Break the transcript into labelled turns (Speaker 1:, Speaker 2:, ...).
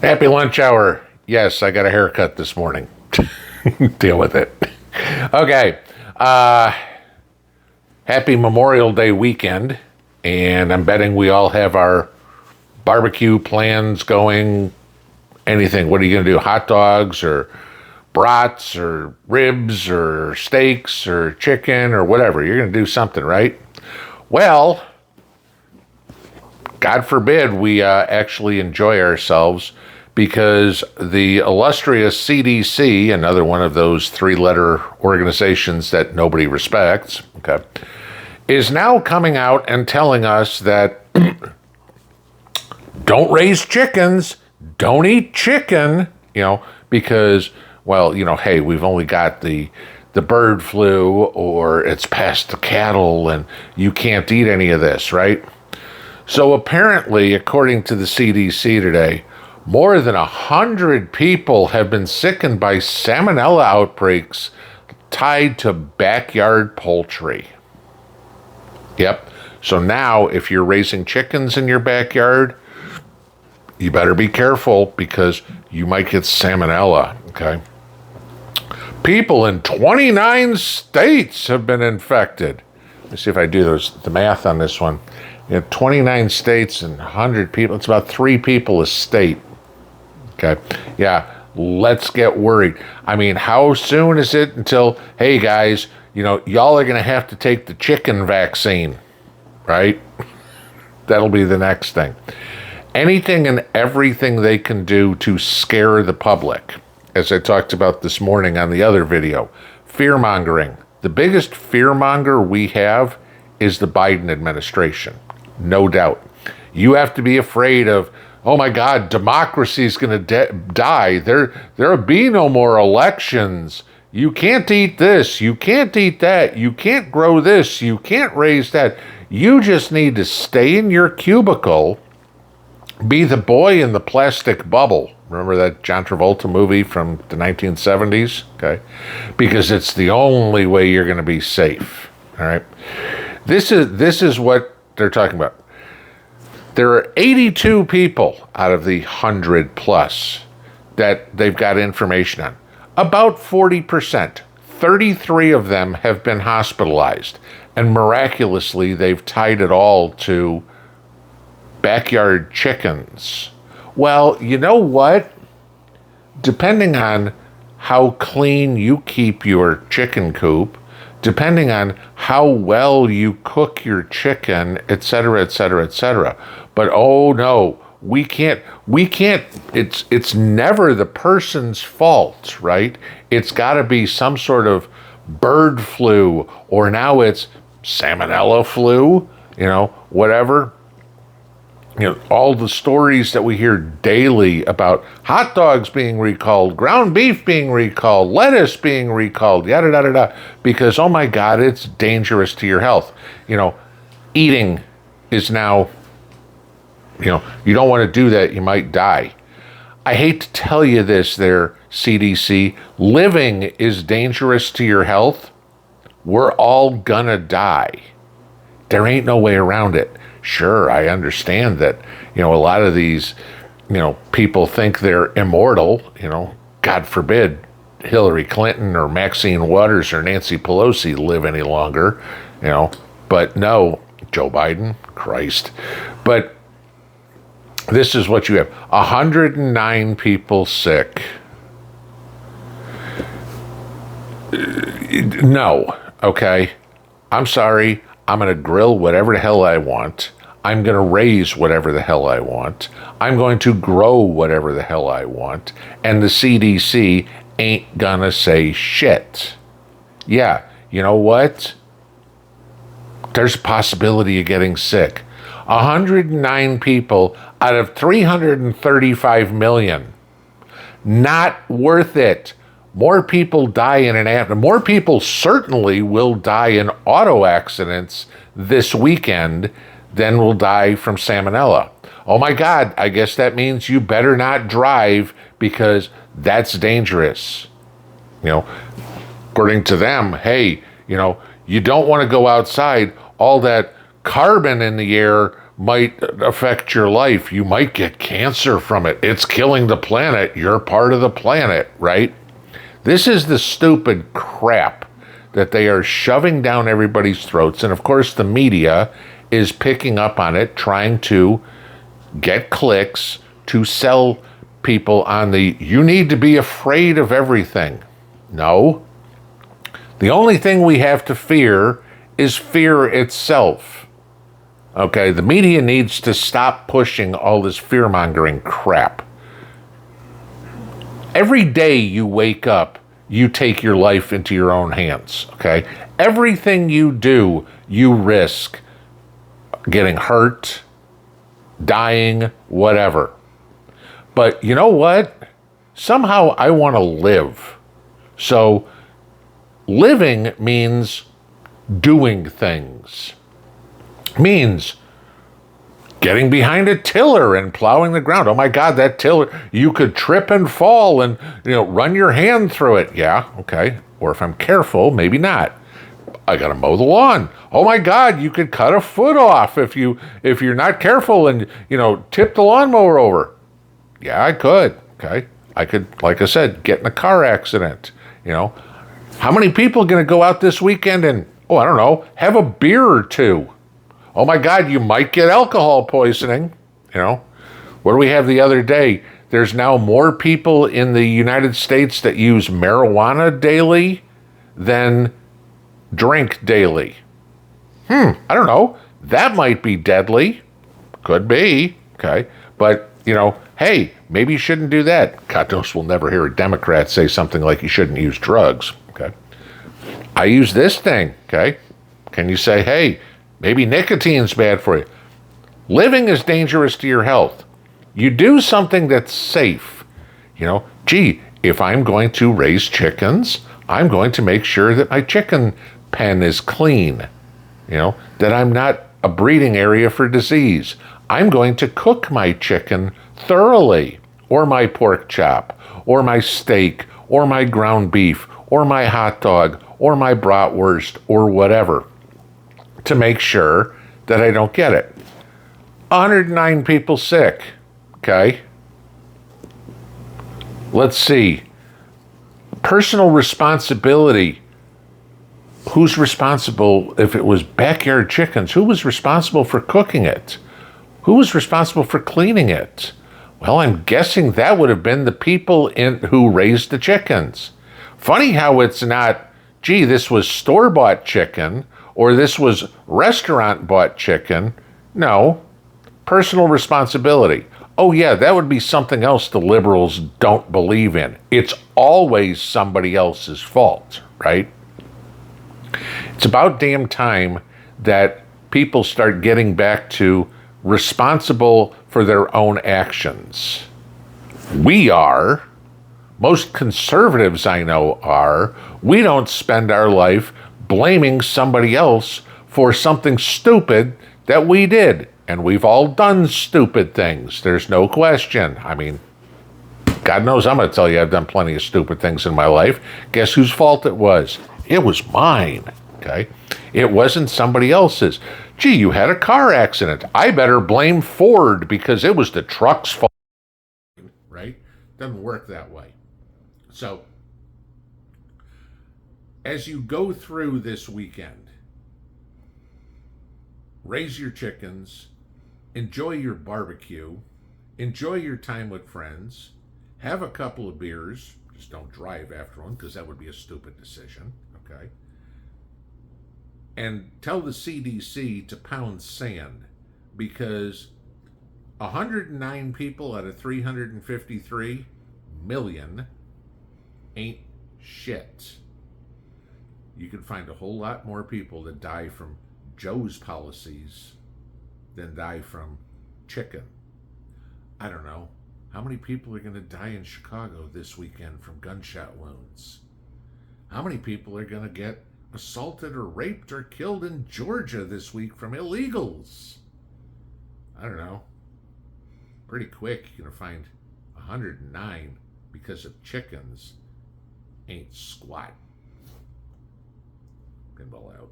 Speaker 1: Happy lunch hour. Yes, I got a haircut this morning. Deal with it. Okay. Happy Memorial Day weekend. And I'm betting we all have our barbecue plans going. Anything. What are you going to do? Hot dogs or brats or ribs or steaks or chicken or whatever. You're going to do something, right? Well, God forbid we actually enjoy ourselves, because the illustrious CDC, another one of those three-letter organizations that nobody respects, okay, is now coming out and telling us that don't raise chickens, don't eat chicken, because, well, hey, we've only got the bird flu, or it's past the cattle and you can't eat any of this, right? So apparently, according to the CDC today, more than 100 people have been sickened by Salmonella outbreaks tied to backyard poultry. Yep. So now, if you're raising chickens in your backyard, you better be careful, because you might get Salmonella, okay? People in 29 states have been infected. Let me see if I do the math on this one. You have 29 states and 100 people. It's about 3 people a state. Okay. Yeah. Let's get worried. I mean, how soon is it until, hey guys, y'all are going to have to take the chicken vaccine, right? That'll be the next thing. Anything and everything they can do to scare the public. As I talked about this morning on the other video, fear-mongering. The biggest fear-monger we have is the Biden administration. No doubt. You have to be afraid of, oh my God, democracy is going to die. There'll be no more elections. You can't eat this. You can't eat that. You can't grow this. You can't raise that. You just need to stay in your cubicle, be the boy in the plastic bubble. Remember that John Travolta movie from the 1970s? Okay. Because it's the only way you're going to be safe. All right. This is what they're talking about. There are 82 people out of the 100 plus that they've got information on. About 40%, 33 of them have been hospitalized. And miraculously, they've tied it all to backyard chickens. Well, you know what? Depending on how clean you keep your chicken coop, depending on how well you cook your chicken, et cetera, et cetera, et cetera. But oh no, we can't, it's never the person's fault, right? It's gotta be some sort of bird flu, or now it's Salmonella flu, whatever. All the stories that we hear daily about hot dogs being recalled, ground beef being recalled, lettuce being recalled, yada, yada, yada, because, oh my God, it's dangerous to your health. Eating is now, you don't want to do that, you might die. I hate to tell you this there, CDC, living is dangerous to your health. We're all gonna die. There ain't no way around it. Sure, I understand that, a lot of these, people think they're immortal, God forbid Hillary Clinton or Maxine Waters or Nancy Pelosi live any longer, but no, Joe Biden, Christ. But this is what you have. 109 people sick. No, okay? I'm sorry. I'm going to grill whatever the hell I want. I'm going to raise whatever the hell I want. I'm going to grow whatever the hell I want. And the CDC ain't going to say shit. Yeah, you know what? There's a possibility of getting sick. 109 people out of 335 million. Not worth it. More people die in an accident. More people certainly will die in auto accidents this weekend than will die from Salmonella. Oh my God, I guess that means you better not drive, because that's dangerous. According to them, hey, you don't want to go outside. All that carbon in the air might affect your life. You might get cancer from it. It's killing the planet. You're part of the planet, right? This is the stupid crap that they are shoving down everybody's throats. And of course, the media is picking up on it, trying to get clicks to sell people on the you need to be afraid of everything. No. The only thing we have to fear is fear itself. Okay, the media needs to stop pushing all this fear-mongering crap. Every day you wake up, you take your life into your own hands, okay? Everything you do, you risk getting hurt, dying, whatever. But you know what? Somehow I want to live. So living means doing things. Means getting behind a tiller and plowing the ground. Oh my God, that tiller, you could trip and fall and, run your hand through it. Yeah, okay. Or if I'm careful, maybe not. I got to mow the lawn. Oh my God, you could cut a foot off if you're not careful and, tip the lawnmower over. Yeah, I could. Okay. I could, like I said, get in a car accident. How many people are going to go out this weekend and, I don't know, have a beer or two? Oh my God, you might get alcohol poisoning. What do we have the other day? There's now more people in the United States that use marijuana daily than drink daily. I don't know. That might be deadly. Could be. Okay. But, hey, maybe you shouldn't do that. God knows we'll never hear a Democrat say something like you shouldn't use drugs. Okay. I use this thing. Okay. Can you say, hey, maybe nicotine's bad for you? Living is dangerous to your health. You do something that's safe. If I'm going to raise chickens, I'm going to make sure that my chicken pen is clean. That I'm not a breeding area for disease. I'm going to cook my chicken thoroughly, or my pork chop, or my steak, or my ground beef, or my hot dog, or my bratwurst, or whatever, to make sure that I don't get it. 109 people sick. Okay. Let's see. Personal responsibility. Who's responsible if it was backyard chickens? Who was responsible for cooking it? Who was responsible for cleaning it? Well, I'm guessing that would have been the people who raised the chickens. Funny how it's not, this was store-bought chicken, or this was restaurant-bought chicken. No, personal responsibility. Oh yeah, that would be something else the liberals don't believe in. It's always somebody else's fault, right? It's about damn time that people start getting back to responsible for their own actions. We are. Most conservatives I know are. We don't spend our life blaming somebody else for something stupid that we did. And we've all done stupid things. There's no question. I mean, God knows I'm going to tell you I've done plenty of stupid things in my life. Guess whose fault it was? It was mine. Okay? It wasn't somebody else's. You had a car accident. I better blame Ford because it was the truck's fault. Right? Doesn't work that way. So, as you go through this weekend, raise your chickens, enjoy your barbecue, enjoy your time with friends, have a couple of beers, just don't drive after one because that would be a stupid decision, okay? And tell the CDC to pound sand because 109 people out of 353 million ain't shit. You can find a whole lot more people that die from Joe's policies than die from chicken. I don't know. How many people are going to die in Chicago this weekend from gunshot wounds? How many people are going to get assaulted or raped or killed in Georgia this week from illegals? I don't know. Pretty quick, you're going to find 109 because of chickens ain't squat. Pinball out.